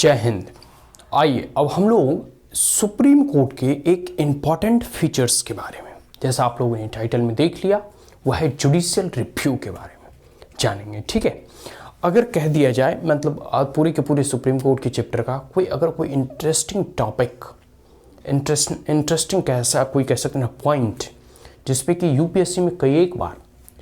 जय हिंद। आइए अब हम लोग सुप्रीम कोर्ट के एक इम्पॉर्टेंट फीचर्स के बारे में, जैसा आप लोगों ने टाइटल में देख लिया, वह है जुडिशियल रिव्यू के बारे में जानेंगे। ठीक है, अगर कह दिया जाए मतलब पूरे के पूरे सुप्रीम कोर्ट के चैप्टर का कोई इंटरेस्टिंग टॉपिक, इंटरेस्टिंग कैसा कोई कह सकते हैं पॉइंट, जिसपे कि यूपीएससी में कई एक बार,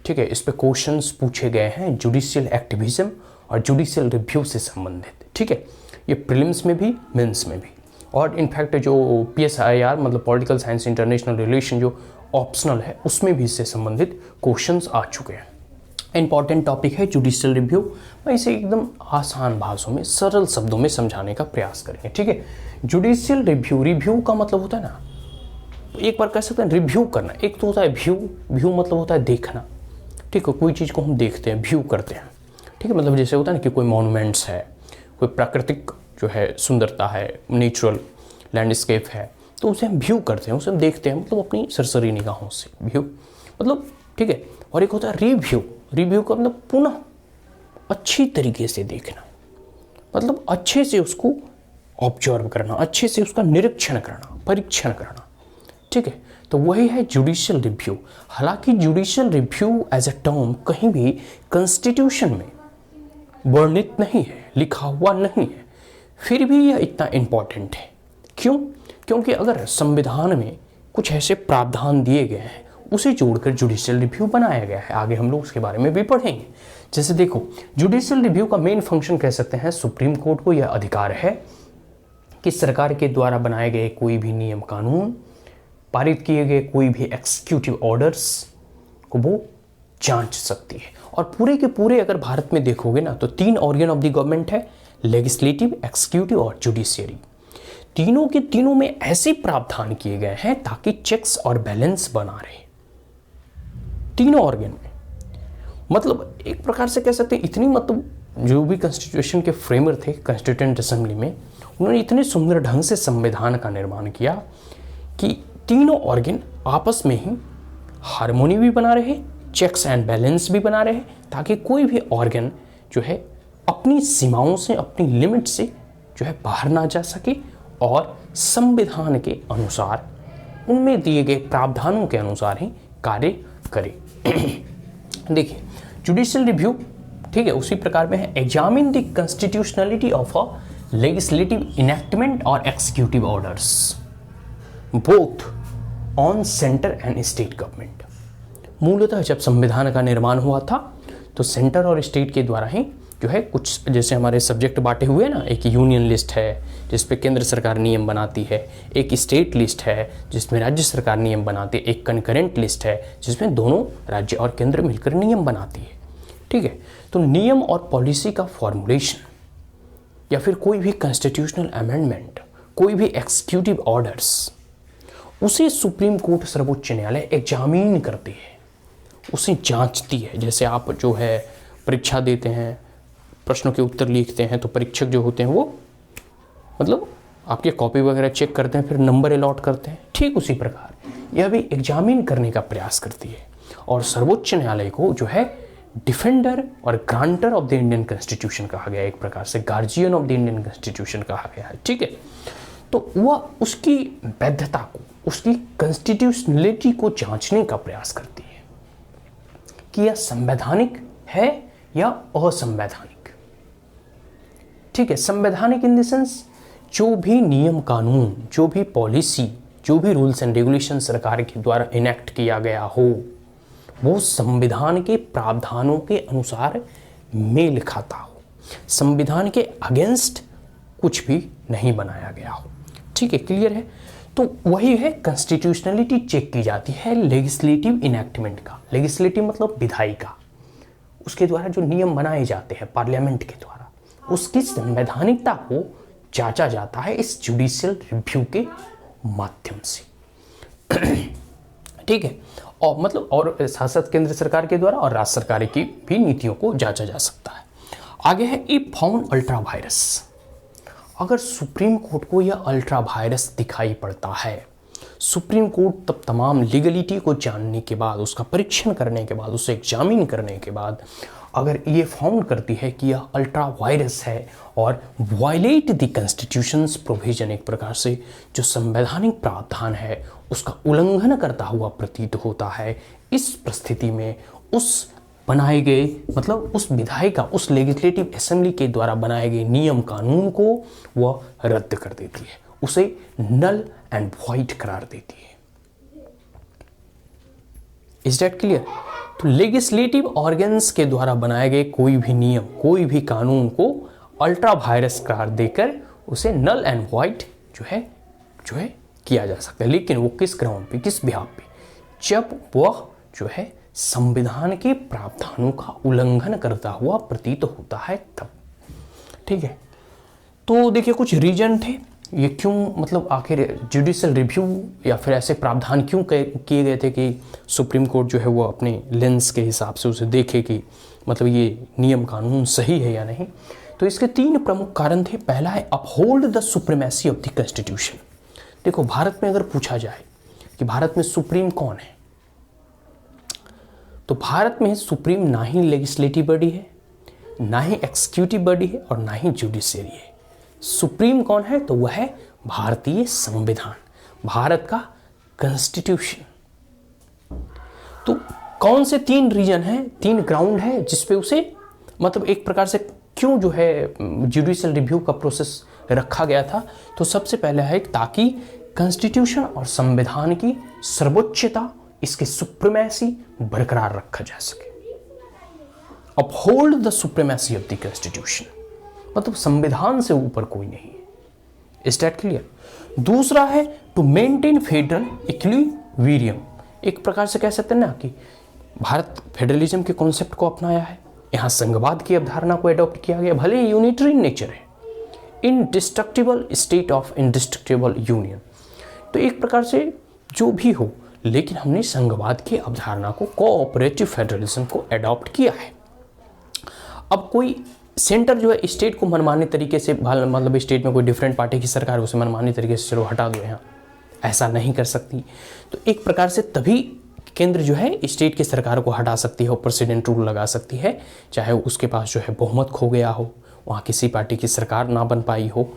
ठीक है, इस पे क्वेश्चंस पूछे गए हैं जुडिशियल एक्टिविज्म और जुडिशियल रिव्यू से संबंधित। ठीक है, ये प्रीलिम्स में भी, मेंस में भी, और इनफैक्ट जो PSIR मतलब पॉलिटिकल साइंस इंटरनेशनल रिलेशन जो ऑप्शनल है उसमें भी इससे संबंधित क्वेश्चंस आ चुके हैं। इंपॉर्टेंट टॉपिक है जुडिशियल रिव्यू। मैं इसे एकदम आसान भाषाओं में, सरल शब्दों में समझाने का प्रयास करेंगे। ठीक है, जुडिशियल रिव्यू का मतलब होता है ना, एक बार कह सकते हैं रिव्यू करना। एक तो होता है व्यू मतलब होता है देखना। ठीक है, कोई चीज़ को हम देखते हैं, व्यू करते हैं। ठीक है, मतलब जैसे होता है ना कि कोई मॉन्यूमेंट्स है, कोई प्राकृतिक जो है सुंदरता है, नेचुरल लैंडस्केप है, तो उसे हम व्यू करते हैं, उसे हम देखते हैं, मतलब अपनी सरसरी निगाहों से व्यू मतलब। ठीक है, और एक होता है रिव्यू का मतलब पुनः अच्छी तरीके से देखना, मतलब अच्छे से उसको ऑब्जर्व करना, अच्छे से उसका निरीक्षण करना, परीक्षण करना। ठीक है, तो वही है जुडिशियल रिव्यू। हालांकि judicial review as a term कहीं भी कॉन्स्टिट्यूशन में वर्णित नहीं है, लिखा हुआ नहीं है, फिर भी यह इतना इम्पॉर्टेंट है। क्यों? क्योंकि अगर संविधान में कुछ ऐसे प्रावधान दिए गए हैं, उसे जोड़कर जुडिशियल रिव्यू बनाया गया है। आगे हम लोग उसके बारे में भी पढ़ेंगे। जैसे देखो, जुडिशियल रिव्यू का मेन फंक्शन कह सकते हैं, सुप्रीम कोर्ट को यह अधिकार है कि सरकार के द्वारा बनाए गए कोई भी नियम कानून, पारित किए गए कोई भी एक्सिक्यूटिव ऑर्डर्स को वो जांच सकती है। और पूरे के पूरे अगर भारत में देखोगे ना, तो 3 ऑर्गन ऑफ द गवर्नमेंट है, लेजिस्लेटिव, एक्सिक्यूटिव और जुडिशियरी। तीनों के तीनों में ऐसे प्रावधान किए गए हैं ताकि चेक्स और बैलेंस बना रहे तीनों ऑर्गन में। मतलब एक प्रकार से कह सकते हैं, इतनी मतलब जो भी कॉन्स्टिट्यूशन के फ्रेमर थे कॉन्स्टिट्यूएंट असेंबली में, उन्होंने इतने सुंदर ढंग से संविधान का निर्माण किया कि तीनों ऑर्गन आपस में ही हार्मोनी भी बना रहे, चेक्स एंड बैलेंस भी बना रहे, ताकि कोई भी ऑर्गन जो है अपनी सीमाओं से, अपनी लिमिट से जो है बाहर ना जा सके और संविधान के अनुसार, उनमें दिए गए प्रावधानों के अनुसार ही कार्य करे। देखिए, जुडिशियल रिव्यू, ठीक है, उसी प्रकार में है examine the constitutionality of a legislative enactment और executive orders both on centre and state government. मूलतः जब संविधान का निर्माण हुआ था तो सेंटर और स्टेट के द्वारा ही जो है कुछ, जैसे हमारे सब्जेक्ट बांटे हुए ना, एक यूनियन लिस्ट है जिसपे केंद्र सरकार नियम बनाती है, एक स्टेट लिस्ट है जिसमें राज्य सरकार नियम बनाती है, एक कनकरेंट लिस्ट है जिसमें दोनों राज्य और केंद्र मिलकर नियम बनाती है। ठीक है, तो नियम और पॉलिसी का फॉर्मुलेशन या फिर कोई भी कॉन्स्टिट्यूशनल अमेंडमेंट, कोई भी एक्सिक्यूटिव ऑर्डर्स, उसे सुप्रीम कोर्ट सर्वोच्च न्यायालय एग्जामिन करती है, उसे जांचती है। जैसे आप जो है परीक्षा देते हैं, प्रश्नों के उत्तर लिखते हैं, तो परीक्षक जो होते हैं वो मतलब आपके कॉपी वगैरह चेक करते हैं, फिर नंबर अलॉट करते हैं। ठीक उसी प्रकार यह भी एग्जामिन करने का प्रयास करती है और सर्वोच्च न्यायालय को जो है डिफेंडर और grantor of the Indian constitution कहा गया है, एक प्रकार से guardian of the Indian constitution कहा गया है। ठीक है, तो वह उसकी वैधता को, उसकी कॉन्स्टिट्यूशनलिटी को जांचने का प्रयास करती है कि यह संवैधानिक है या असंवैधानिक। ठीक है, संवैधानिक इन द सेंस जो भी नियम कानून, जो भी पॉलिसी, जो भी रूल्स एंड रेगुलेशन सरकार के द्वारा इनेक्ट किया गया हो, वो संविधान के प्रावधानों के अनुसार मेल खाता हो, संविधान के अगेंस्ट कुछ भी नहीं बनाया गया हो। ठीक है, क्लियर है? तो वही है कॉन्स्टिट्यूशनलिटी चेक की जाती है लेजिस्लेटिव इनैक्टमेंट का। लेजिस्लेटिव मतलब विधायी का, उसके द्वारा जो नियम बनाए जाते हैं पार्लियामेंट के द्वारा, उसकी संवैधानिकता को जांचा जाता है इस जुडिशियल रिव्यू के माध्यम से। ठीक है, और मतलब और शासक केंद्र सरकार के द्वारा और राज्य सरकार की भी नीतियों को जांचा जा सकता है। आगे है ई फाउंड अल्ट्रा वायरस। अगर सुप्रीम कोर्ट को यह अल्ट्रा वायरस दिखाई पड़ता है, सुप्रीम कोर्ट तब तमाम लीगलिटी को जानने के बाद, उसका परीक्षण करने के बाद, उसे एग्जामिन करने के बाद अगर ये फाउंड करती है कि यह अल्ट्रा वायरस है और वायलेट द कॉन्स्टिट्यूशंस प्रोविजन, एक प्रकार से जो संवैधानिक प्रावधान है उसका उल्लंघन करता हुआ प्रतीत होता है, इस परिस्थिति में उस बनाए गए मतलब उस विधायिका, उस लेजिस्लेटिव असेंबली के द्वारा बनाए गए नियम कानून को वह रद्द कर देती है, उसे नल एंड वॉइड करार देती है। Is that clear? तो लेजिस्लेटिव ऑर्गन्स के द्वारा बनाए गए कोई भी नियम, कोई भी कानून को अल्ट्रा वायरस करार देकर उसे नल एंड वॉइड जो है किया जा सकता है। लेकिन वो किस ग्राउंड पे, किस बिहाफ पे? जब वह जो है संविधान के प्रावधानों का उल्लंघन करता हुआ प्रतीत होता है तब। ठीक है, तो देखिए कुछ रीजन थे ये क्यों, मतलब आखिर जुडिशियल रिव्यू या फिर ऐसे प्रावधान क्यों किए गए थे कि सुप्रीम कोर्ट जो है वो अपने लेंस के हिसाब से उसे देखे कि मतलब ये नियम कानून सही है या नहीं। तो इसके 3 प्रमुख कारण थे। पहला है uphold the supremacy of the constitution. देखो भारत में अगर पूछा जाए कि भारत में सुप्रीम कौन है, तो भारत में सुप्रीम ना ही लेजिस्लेटिव बॉडी है, ना ही एक्सिक्यूटिव बॉडी है और ना ही जुडिशियरी है। सुप्रीम कौन है? तो वह है भारतीय संविधान, भारत का कॉन्स्टिट्यूशन। तो कौन से 3 रीजन हैं, 3 ग्राउंड है जिसपे उसे मतलब एक प्रकार से क्यों जो है जुडिशियल रिव्यू का प्रोसेस रखा गया था? तो सबसे पहले है ताकि कॉन्स्टिट्यूशन और संविधान की सर्वोच्चता, इसकी सुप्रीमेसी बरकरार रखा जा सके। Uphold the supremacy of the constitution, मतलब संविधान से ऊपर कोई नहीं है। Is that clear? दूसरा है टू मेंटेन फेडरल इक्विलिब्रियम। एक प्रकार से कह सकते हैं ना कि भारत फेडरलिज्म के कॉन्सेप्ट को अपनाया है, यहां संघवाद की अवधारणा को एडॉप्ट किया गया, भले ही यूनिटरी इन नेचर है, indestructible state of indestructible union. तो एक प्रकार से जो भी हो, लेकिन हमने संघवाद की अवधारणा को, कोऑपरेटिव फेडरलिज्म को एडॉप्ट किया है। अब कोई सेंटर जो है स्टेट को मनमाने तरीके से, मतलब स्टेट में कोई डिफरेंट पार्टी की सरकार है उसे मनमाने तरीके से चलो हटा दो, यहाँ ऐसा नहीं कर सकती। तो एक प्रकार से तभी केंद्र जो है स्टेट की सरकार को हटा सकती है और प्रेसिडेंट रूल लगा सकती है, चाहे उसके पास जो है बहुमत खो गया हो, वहाँ किसी पार्टी की सरकार ना बन पाई हो,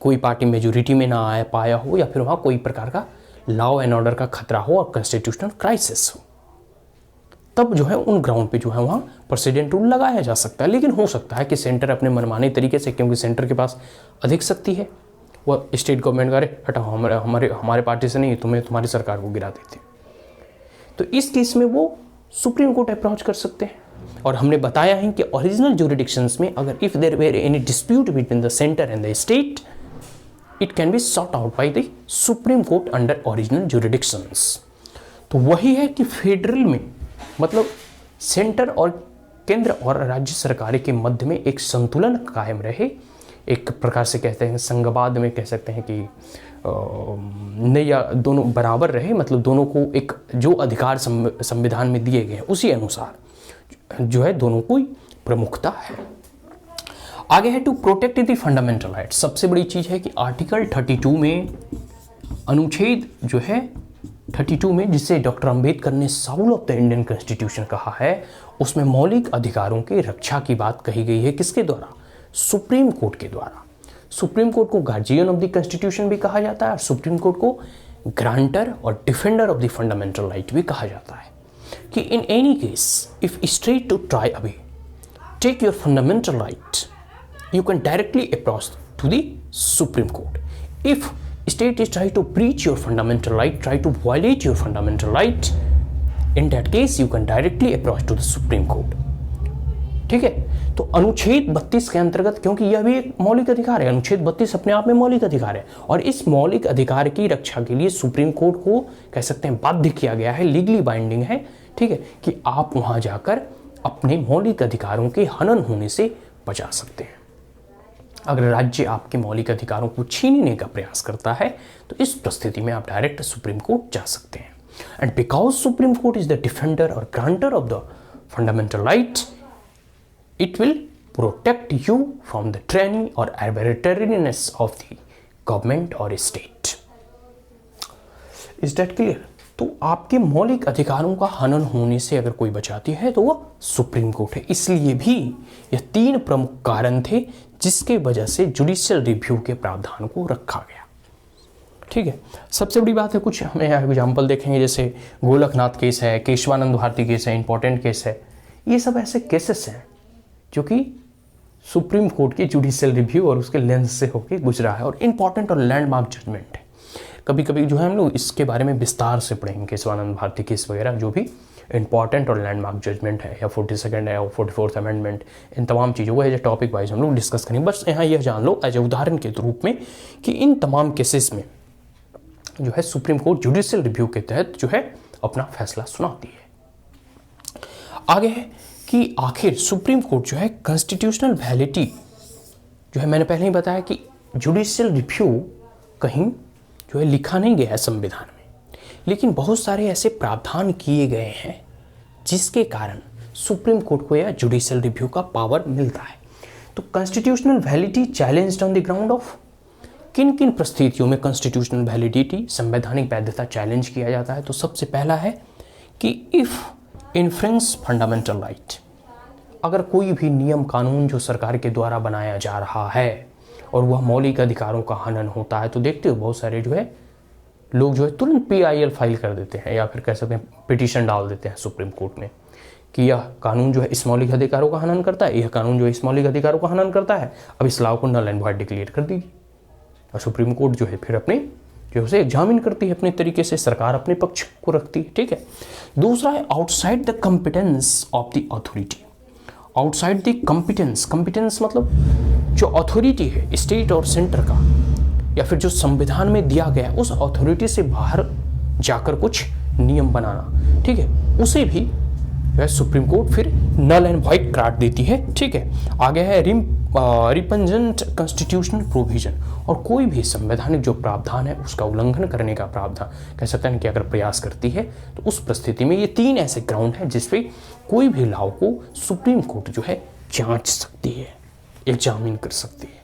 कोई पार्टी मेजोरिटी में ना आ पाया हो, या फिर वहाँ कोई प्रकार का लॉ एंड ऑर्डर का खतरा हो और कॉन्स्टिट्यूशनल क्राइसिस हो, तब जो है उन ग्राउंड पे जो है वहाँ प्रेसिडेंट रूल लगाया जा सकता है। लेकिन हो सकता है कि सेंटर अपने मनमाने तरीके से, क्योंकि सेंटर के पास अधिक शक्ति है, वह स्टेट गवर्नमेंट करे हटाओ, हमारे पार्टी से नहीं, तुम्हारी सरकार को गिरा देते। तो इस केस में वो सुप्रीम कोर्ट अप्रोच कर सकते हैं। और हमने बताया है कि ओरिजिनल जुरिडिक्शंस में अगर if there were any dispute between the centre and the state, it can be sort out by the supreme court under original jurisdictions. तो वही है कि फेडरल में मतलब सेंटर और केंद्र और राज्य सरकारें के मध्य में एक संतुलन कायम रहे, एक प्रकार से कहते हैं संघवाद में कह सकते हैं कि नहीं, या दोनों बराबर रहे, मतलब दोनों को एक जो अधिकार संविधान में दिए गए हैं उसी अनुसार जो है दोनों को प्रमुखता है। आगे है to protect the fundamental right. सबसे बड़ी चीज है कि आर्टिकल 32 में, अनुच्छेद जो है 32 में, जिसे डॉक्टर अंबेडकर ने Saul of the Indian constitution कहा है, उसमें मौलिक अधिकारों की रक्षा की बात कही गई है। किसके द्वारा? सुप्रीम कोर्ट के द्वारा। सुप्रीम कोर्ट को गार्जियन ऑफ द कॉन्स्टिट्यूशन भी कहा जाता है और सुप्रीम कोर्ट को ग्रांटर और defender of the fundamental right भी कहा जाता है। कि in any case if state to try away take your fundamental right, you can directly approach to the Supreme Court. If state is try to breach your fundamental right, try to violate your fundamental right, in that case you can directly approach to the Supreme Court. ठीक है, तो अनुच्छेद 32 के अंतर्गत, क्योंकि यह भी एक मौलिक अधिकार है, अनुच्छेद 32 अपने आप में मौलिक अधिकार है, और इस मौलिक अधिकार की रक्षा के लिए सुप्रीम कोर्ट को कह सकते हैं बाध्य किया गया है, लीगली बाइंडिंग है, ठीक है, कि आप वहां जाकर अपने मौलिक अधिकारों के हनन होने से बचा सकते हैं। अगर राज्य आपके मौलिक अधिकारों को छीनने का प्रयास करता है तो इस परिस्थिति में आप डायरेक्ट सुप्रीम कोर्ट जा सकते हैं। And because supreme court is the defender और grantor of the fundamental right, it will protect you from the tyranny और arbitrariness ऑफ द गवर्नमेंट और स्टेट। Is that clear? तो आपके मौलिक अधिकारों का हनन होने से अगर कोई बचाती है तो वह सुप्रीम कोर्ट है। इसलिए भी यह 3 प्रमुख कारण थे जिसके वजह से जुडिशियल रिव्यू के प्रावधान को रखा गया। ठीक है, सबसे बड़ी बात है, कुछ हमें एग्जाम्पल देखेंगे, जैसे गोलकनाथ केस है, केशवानंद भारती केस है, इंपॉर्टेंट केस है। ये सब ऐसे केसेस हैं जो कि सुप्रीम कोर्ट की जुडिशियल रिव्यू और उसके लेंस से होकर गुजरा है और इंपॉर्टेंट और लैंडमार्क जजमेंट है। कभी कभी जो है हम लोग इसके बारे में विस्तार से पढ़ेंगे, केशवानंद भारती केस वगैरह, जो भी इंपॉर्टेंट और लैंडमार्क जजमेंट है, या 42nd है या 44th अमेंडमेंट, इन तमाम चीज़ों को एज ए टॉपिक वाइज हम लोग डिस्कस करेंगे। बस यहाँ यह जान लो एज ए उदाहरण के रूप में कि इन तमाम केसेस में जो है सुप्रीम कोर्ट जुडिशियल रिव्यू के तहत जो है अपना फैसला सुनाती है। आगे है कि आखिर सुप्रीम कोर्ट जो है कॉन्स्टिट्यूशनल वैलिडिटी जो है, मैंने पहले ही बताया कि जुडिशियल रिव्यू कहीं जो है लिखा नहीं गया है संविधान में, लेकिन बहुत सारे ऐसे प्रावधान किए गए हैं जिसके कारण सुप्रीम कोर्ट को यह जुडिशियल रिव्यू का पावर मिलता है। तो constitutional validity challenged on the ground of, किन किन परिस्थितियों में कॉन्स्टिट्यूशनल वैलिडिटी, संवैधानिक वैधता चैलेंज किया जाता है। तो सबसे पहला है कि इफ इन्फ्रेंस फंडामेंटल राइट, अगर कोई भी नियम कानून जो सरकार के द्वारा बनाया जा रहा है और वह मौलिक अधिकारों का हनन होता है, तो देखते हो बहुत सारे जो है लोग जो है तुरंत PIL फाइल कर देते हैं या फिर कह सकते हैं पिटीशन डाल देते हैं सुप्रीम कोर्ट में कि यह कानून जो है इस मौलिक अधिकारों का हनन करता है, यह कानून जो है इस मौलिक अधिकारों का हनन करता है, अब इस लॉ को नल एंड वॉइड डिक्लेयर कर दीजिए। और सुप्रीम कोर्ट जो है फिर अपने जो उसे एग्जामिन करती है अपने तरीके से, सरकार अपने पक्ष को रखती है। ठीक है, दूसरा है outside the competence of the authority. Outside the competence, competence मतलब जो अथॉरिटी है स्टेट और सेंटर का या फिर जो संविधान में दिया गया उस अथॉरिटी से बाहर जाकर कुछ नियम बनाना, ठीक है, उसे भी जो है सुप्रीम कोर्ट फिर नल एंड वाइड करार देती है। ठीक है, आगे है रिपंजेंट कॉन्स्टिट्यूशनल प्रोविजन, और कोई भी संवैधानिक जो प्रावधान है उसका उल्लंघन करने का प्रावधान कह सकते हैं कि अगर प्रयास करती है तो उस परिस्थिति में ये 3 ऐसे ग्राउंड हैं जिसपे कोई भी लॉ को सुप्रीम कोर्ट जो है जांच सकती है, एग्जामिन कर सकती है।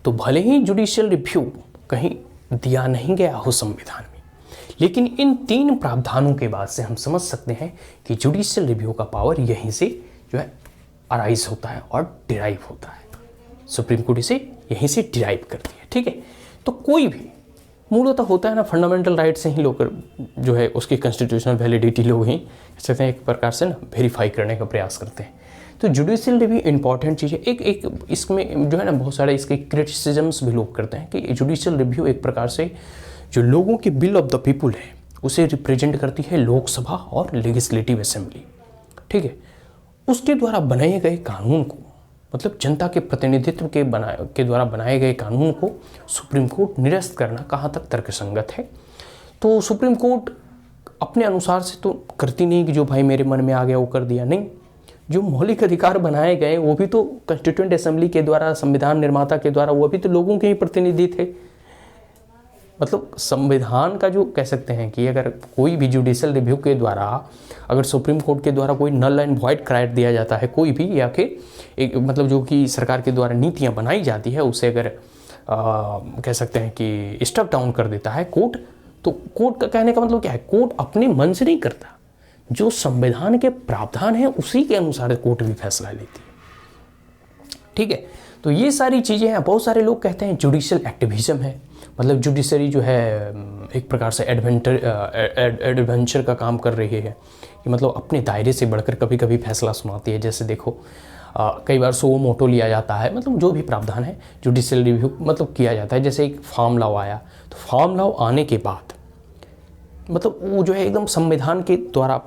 तो भले ही जुडिशियल रिव्यू कहीं दिया नहीं गया हो संविधान में, लेकिन इन 3 प्रावधानों के बाद से हम समझ सकते हैं कि जुडिशियल रिव्यू का पावर यहीं से जो है अराइज होता है और डिराइव होता है। सुप्रीम कोर्ट इसे यहीं से डिराइव करती है। ठीक है, तो कोई भी मूलतः होता है ना, फंडामेंटल राइट से ही लोग जो है उसकी कॉन्स्टिट्यूशनल वैलिडिटी लोग ही कहते हैं एक प्रकार से ना वेरीफाई करने का प्रयास करते हैं। तो जुडिशियल रिव्यू इंपॉर्टेंट चीज़ है। एक इसमें जो है ना बहुत सारे इसके क्रिटिसिजम्स भी लोग करते हैं कि जुडिशियल रिव्यू एक प्रकार से जो लोगों की विल ऑफ द पीपुल है उसे रिप्रेजेंट करती है लोकसभा और लेजिस्लेटिव असेंबली। ठीक है, उसके द्वारा बनाए गए कानून को, मतलब जनता के प्रतिनिधित्व के द्वारा बनाए गए कानून को सुप्रीम कोर्ट निरस्त करना कहाँ तक तर्कसंगत है। तो सुप्रीम कोर्ट अपने अनुसार से तो करती नहीं कि जो भाई मेरे मन में आ गया वो कर दिया, नहीं, जो मौलिक अधिकार बनाए गए वो भी तो कॉन्स्टिट्यूएंट असेंबली के द्वारा, संविधान निर्माता के द्वारा, वो भी तो लोगों के ही प्रतिनिधि थे। मतलब संविधान का जो कह सकते हैं कि अगर कोई भी जुडिशियल रिव्यू के द्वारा अगर सुप्रीम कोर्ट के द्वारा कोई नल एंड वॉइड करार दिया जाता है कोई भी, या फिर एक मतलब जो कि सरकार के द्वारा नीतियां बनाई जाती है उसे अगर कह सकते हैं कि स्टक डाउन कर देता है कोर्ट, तो कोर्ट का कहने का मतलब क्या है, कोर्ट अपने मन से नहीं करता, जो संविधान के प्रावधान है उसी के अनुसार कोर्ट भी फैसला लेती है। ठीक है, तो ये सारी चीज़ें हैं। बहुत सारे लोग कहते हैं जुडिशियल एक्टिविज्म है, मतलब जुडिशरी जो है एक प्रकार से एडवेंचर का काम कर रही है कि मतलब अपने दायरे से बढ़कर कभी कभी फैसला सुनाती है। जैसे देखो कई बार सो मोटो लिया जाता है, मतलब जो भी प्रावधान है जुडिशियल रिव्यू मतलब किया जाता है। जैसे एक फार्म लॉ आया, तो फार्म लॉ आने के बाद मतलब वो जो है एकदम संविधान के द्वारा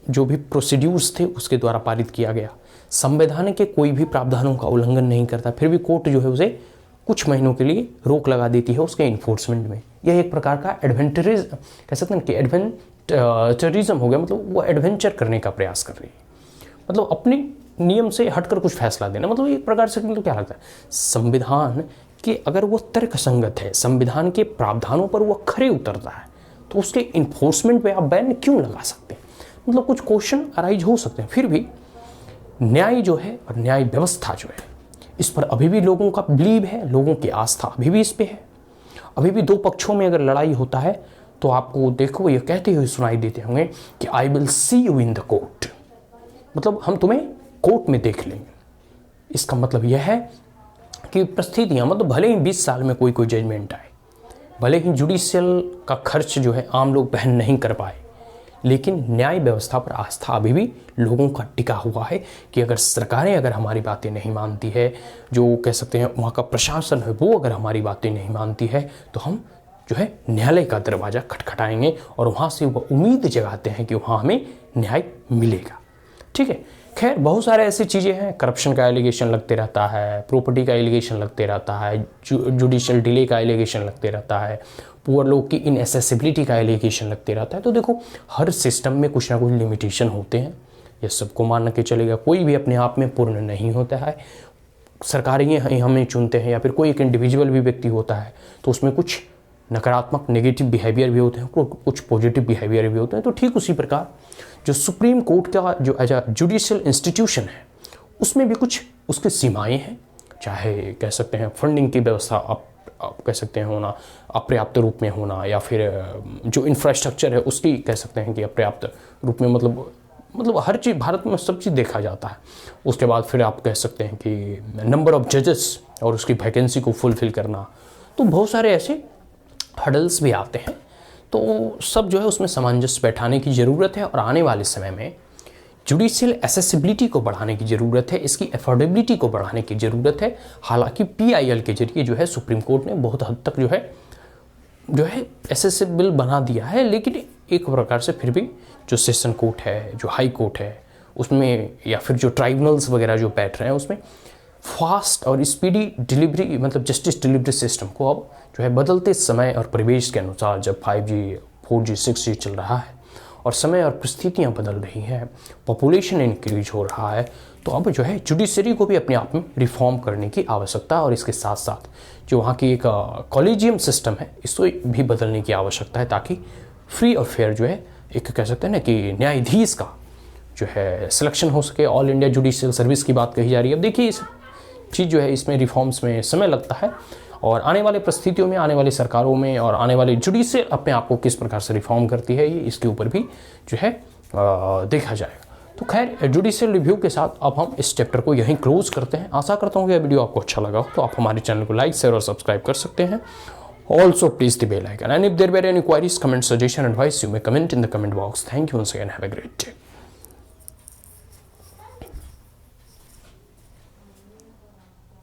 जो भी प्रोसीड्यूर्स थे उसके द्वारा पारित किया गया, संविधान के कोई भी प्रावधानों का उल्लंघन नहीं करता, फिर भी कोर्ट जो है उसे कुछ महीनों के लिए रोक लगा देती है उसके इन्फोर्समेंट में। यह एक प्रकार का एडवेंचरिज कह सकते हैं कि एडवेंचरिज्म हो गया, मतलब वो एडवेंचर करने का प्रयास कर रही है, मतलब अपने नियम से हटकर कुछ फैसला देना। मतलब एक प्रकार से मतलब क्या लगता है, संविधान के अगर वो तर्कसंगत है, संविधान के प्रावधानों पर वो खरे उतरता है, तो उसके इन्फोर्समेंट पे आप बैन क्यों लगा सकते हैं। मतलब कुछ क्वेश्चन अराइज हो सकते हैं। फिर भी न्याय जो है और न्याय व्यवस्था जो है इस पर अभी भी लोगों का बिलीव है, लोगों की आस्था अभी भी इस पे है। अभी भी दो पक्षों में अगर लड़ाई होता है तो आपको देखो ये कहते हुए सुनाई देते होंगे कि I will see you in the court, मतलब हम तुम्हें कोर्ट में देख लेंगे। इसका मतलब यह है कि परिस्थितियाँ, मतलब भले ही 20 साल में कोई जजमेंट आए, भले ही जुडिशियल का खर्च जो है आम लोग वहन नहीं कर पाए, लेकिन न्याय व्यवस्था पर आस्था अभी भी लोगों का टिका हुआ है कि अगर सरकारें अगर हमारी बातें नहीं मानती है, जो कह सकते हैं वहाँ का प्रशासन है वो अगर हमारी बातें नहीं मानती है, तो हम जो है न्यायालय का दरवाज़ा खटखटाएंगे और वहाँ से वो उम्मीद जगाते हैं कि वहाँ हमें न्याय मिलेगा। ठीक है, खैर बहुत सारे ऐसी चीज़ें हैं, करप्शन का एलिगेशन लगते रहता है, प्रॉपर्टी का एलिगेशन लगते रहता है, जुडिशियल डिले का एलिगेशन लगते रहता है, पुअर लोग की इनएसेसिबिलिटी का एलिगेशन लगते रहता है। तो देखो हर सिस्टम में कुछ ना कुछ लिमिटेशन होते हैं, ये सबको मान के चलेगा, कोई भी अपने आप में पूर्ण नहीं होता है। सरकारें हमें चुनते हैं या फिर कोई एक इंडिविजुअल भी व्यक्ति होता है तो उसमें कुछ नकारात्मक नेगेटिव बिहेवियर भी होते हैं, कुछ पॉजिटिव बिहेवियर भी होते हैं। तो ठीक उसी प्रकार जो सुप्रीम कोर्ट का जो एज अ जुडिशियल इंस्टीट्यूशन है उसमें भी कुछ उसकी सीमाएं हैं, चाहे कह सकते हैं फंडिंग की व्यवस्था आप कह सकते हैं होना अपर्याप्त रूप में होना, या फिर जो इंफ्रास्ट्रक्चर है उसकी कह सकते हैं कि अपर्याप्त रूप में, मतलब हर चीज़ भारत में सब चीज़ देखा जाता है। उसके बाद फिर आप कह सकते हैं कि नंबर ऑफ जजेस और उसकी वैकेंसी को फुलफिल करना, तो बहुत सारे ऐसे हडल्स भी आते हैं। तो सब जो है उसमें सामंजस्य बैठाने की ज़रूरत है और आने वाले समय में जुडिशियल एसेसिबिलिटी को बढ़ाने की ज़रूरत है, इसकी अफोर्डेबिलिटी को बढ़ाने की ज़रूरत है। हालांकि PIL के जरिए जो है सुप्रीम कोर्ट ने बहुत हद तक जो है एसेसिबल बना दिया है, लेकिन एक प्रकार से फिर भी जो सेशन कोर्ट है, जो हाई कोर्ट है उसमें, या फिर जो ट्राइब्यूनल्स वगैरह जो बैठ रहे हैं उसमें फास्ट और स्पीडी डिलीवरी, मतलब जस्टिस डिलीवरी सिस्टम को अब जो है बदलते समय और परिवेश के अनुसार, जब 5G 4G 6G चल रहा है और समय और परिस्थितियाँ बदल रही हैं, पॉपुलेशन इंक्रीज हो रहा है, तो अब जो है जुडिशरी को भी अपने आप में रिफॉर्म करने की आवश्यकता है और इसके साथ साथ जो वहाँ की एक कॉलेजियम सिस्टम है इसको भी बदलने की आवश्यकता है, ताकि फ्री और फेयर जो है एक कह सकते हैं ना कि न्यायाधीश का जो है सिलेक्शन हो सके। ऑल इंडिया जुडिशियल सर्विस की बात कही जा रही है। अब देखिए इस चीज़ जो है इसमें रिफॉर्म्स में समय लगता है और आने वाले परिस्थितियों में, आने वाली सरकारों में और आने वाली जुडिशियल अपने आप को किस प्रकार से रिफॉर्म करती है, ये इसके ऊपर भी जो है देखा जाएगा। तो खैर जुडिशियल रिव्यू के साथ अब हम इस चैप्टर को यहीं क्लोज करते हैं। आशा करता हूँ कि यह वीडियो आपको अच्छा लगा हो, तो आप हमारे चैनल को लाइक, शेयर और सब्सक्राइब कर सकते हैं। Also please the bell icon, and if there were any queries, comments, suggestion, advice, you may comment in the comment box. Thank you once again. Have a great day.